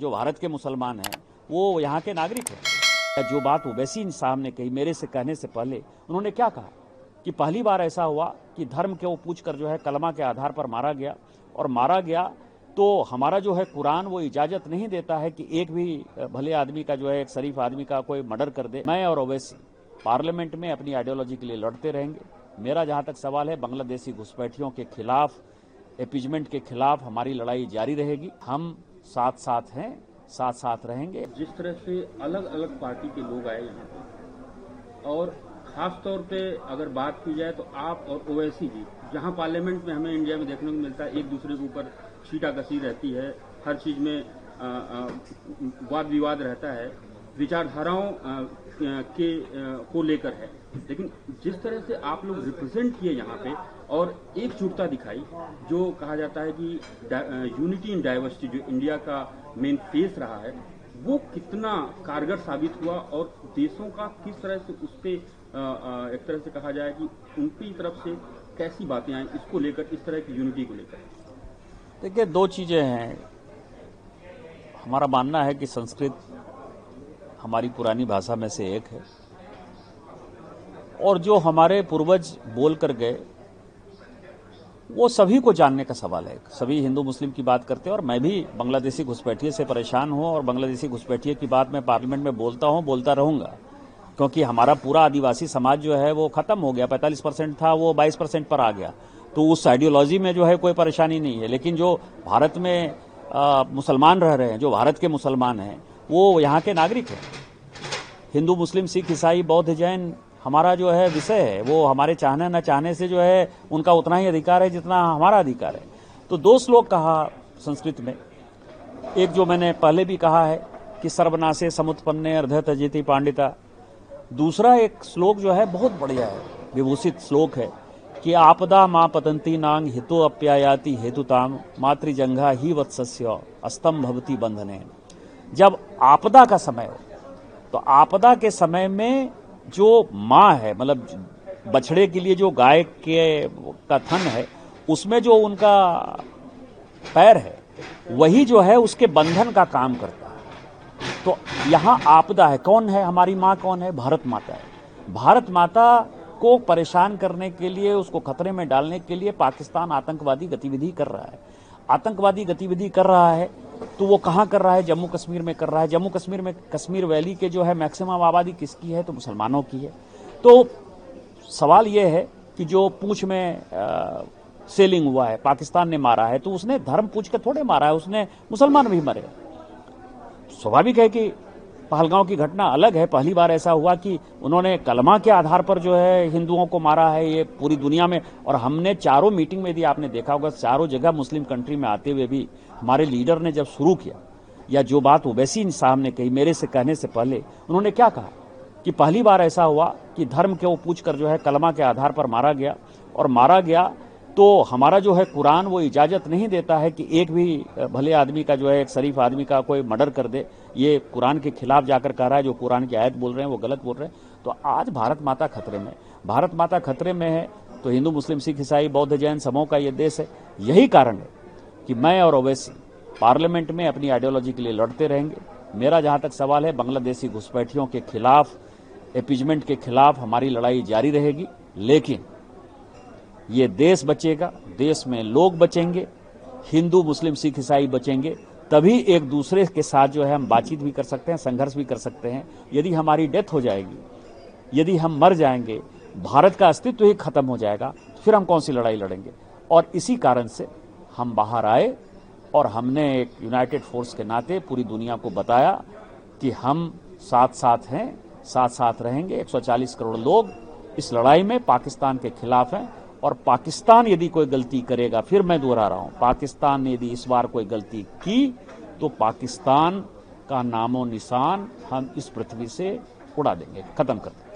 जो भारत के मुसलमान हैं वो यहाँ के नागरिक हैं। जो बात ओवैसी साहब ने कही मेरे से कहने से पहले, उन्होंने क्या कहा कि पहली बार ऐसा हुआ कि धर्म के वो पूछकर जो है कलमा के आधार पर मारा गया, और मारा गया तो हमारा जो है कुरान वो इजाजत नहीं देता है कि एक भी भले आदमी का जो है, एक शरीफ आदमी का कोई मर्डर कर दे। मैं और ओवैसी पार्लियामेंट में अपनी आइडियोलॉजी के लिए लड़ते रहेंगे। मेरा जहां तक सवाल है, बांग्लादेशी घुसपैठियों के खिलाफ, एपीजमेंट के खिलाफ हमारी लड़ाई जारी रहेगी। हम साथ साथ हैं, साथ साथ रहेंगे। जिस तरह से अलग अलग पार्टी के लोग आए यहाँ पे, और खास तौर पे अगर बात की जाए तो आप और ओवैसी जी, जहाँ पार्लियामेंट में हमें इंडिया में देखने को मिलता है एक दूसरे के ऊपर छींटाकशी रहती है, हर चीज में वाद विवाद रहता है, विचारधाराओं को लेकर है, लेकिन जिस तरह से आप लोग रिप्रेजेंट किए यहाँ पे और एकजुटता दिखाई, जो कहा जाता है कि यूनिटी इन डाइवर्सिटी जो इंडिया का मेन फेस रहा है, वो कितना कारगर साबित हुआ और देशों का किस तरह से उस पर एक तरह से कहा जाए कि उनकी तरफ से कैसी बातें आई इसको लेकर, इस तरह की यूनिटी को लेकर। देखिए, दो चीजें हैं। हमारा मानना है कि संस्कृत हमारी पुरानी भाषा में से एक है, और जो हमारे पूर्वज बोल कर गए वो सभी को जानने का सवाल है। सभी हिंदू मुस्लिम की बात करते हैं, और मैं भी बांग्लादेशी घुसपैठिए से परेशान हूं, और बांग्लादेशी घुसपैठिए की बात मैं पार्लियामेंट में बोलता हूं, बोलता रहूंगा, क्योंकि हमारा पूरा आदिवासी समाज जो है वो खत्म हो गया। 45% था, वो 22% पर आ गया। तो उस आइडियोलॉजी में जो है कोई परेशानी नहीं है। लेकिन जो भारत में मुसलमान रह रहे हैं, जो भारत के मुसलमान हैं, वो यहाँ के नागरिक हैं। हिंदू मुस्लिम सिख ईसाई बौद्ध जैन हमारा जो है विषय है, वो हमारे चाहने न चाहने से जो है उनका उतना ही अधिकार है जितना हमारा अधिकार है। तो दो श्लोक कहा संस्कृत में, एक जो मैंने पहले भी कहा है कि सर्वनाशे समुत्पन्ने अर्ध तजेति पांडिता। दूसरा एक श्लोक जो है बहुत बढ़िया है, विभूषित श्लोक है कि आपदा मां पतंती नांग हितो अप्यायाति हेतुताम मातृजंघा ही वत्सस्य अस्तम भवती बंधने। जब आपदा का समय हो, तो आपदा के समय में जो माँ है, मतलब बछड़े के लिए जो गाय के का थन है, उसमें जो उनका पैर है, वही जो है उसके बंधन का काम करता है। तो यहाँ आपदा है, कौन है हमारी माँ, कौन है? भारत माता है। भारत माता को परेशान करने के लिए, उसको खतरे में डालने के लिए पाकिस्तान आतंकवादी गतिविधि कर रहा है। आतंकवादी गतिविधि कर रहा है तो वो कहां कर रहा है? जम्मू कश्मीर में कर रहा है। जम्मू कश्मीर में, कश्मीर वैली के जो है मैक्सिमम आबादी किसकी है? तो मुसलमानों की है। तो सवाल ये है कि जो पूंछ में सेलिंग हुआ है, पाकिस्तान ने मारा है, तो उसने धर्म पूछ के थोड़े मारा है, उसने मुसलमान भी मरे। स्वाभाविक है कि पहलगांव की घटना अलग है। पहली बार ऐसा हुआ कि उन्होंने कलमा के आधार पर जो है हिंदुओं को मारा है, ये पूरी दुनिया में। और हमने चारों मीटिंग में, यदि आपने देखा होगा, चारों जगह मुस्लिम कंट्री में आते हुए भी हमारे लीडर ने जब शुरू किया, या जो बात ओवैसी साहब ने कही मेरे से कहने से पहले, उन्होंने क्या कहा कि पहली बार ऐसा हुआ कि धर्म के वो पूछकर जो है कलमा के आधार पर मारा गया, और मारा गया तो हमारा जो है कुरान वो इजाजत नहीं देता है कि एक भी भले आदमी का जो है, एक शरीफ आदमी का कोई मर्डर कर दे। ये कुरान के खिलाफ जाकर कह रहा है। जो कुरान की आयत बोल रहे हैं वो गलत बोल रहे हैं। तो आज भारत माता खतरे में, भारत माता खतरे में है, तो हिंदू मुस्लिम सिख ईसाई बौद्ध जैन सबों का ये देश है। यही कारण है कि मैं और ओवैसी पार्लियामेंट में अपनी आइडियोलॉजी के लिए लड़ते रहेंगे। मेरा जहां तक सवाल है, बांग्लादेशी घुसपैठियों के खिलाफ, एपीजमेंट के खिलाफ हमारी लड़ाई जारी रहेगी। लेकिन ये देश बचेगा, देश में लोग बचेंगे, हिंदू मुस्लिम सिख ईसाई बचेंगे, तभी एक दूसरे के साथ जो है हम बातचीत भी कर सकते हैं, संघर्ष भी कर सकते हैं। यदि हमारी डेथ हो जाएगी, यदि हम मर जाएंगे, भारत का अस्तित्व ही खत्म हो जाएगा, तो फिर हम कौन सी लड़ाई लड़ेंगे? और इसी कारण से हम बाहर आए, और हमने एक यूनाइटेड फोर्स के नाते पूरी दुनिया को बताया कि हम साथ साथ हैं, साथ साथ रहेंगे। 140 करोड़ लोग इस लड़ाई में पाकिस्तान के खिलाफ हैं, और पाकिस्तान यदि कोई गलती करेगा, फिर मैं दोहरा रहा हूं, पाकिस्तान ने यदि इस बार कोई गलती की तो पाकिस्तान का नामो निशान हम इस पृथ्वी से उड़ा देंगे, खत्म कर देंगे।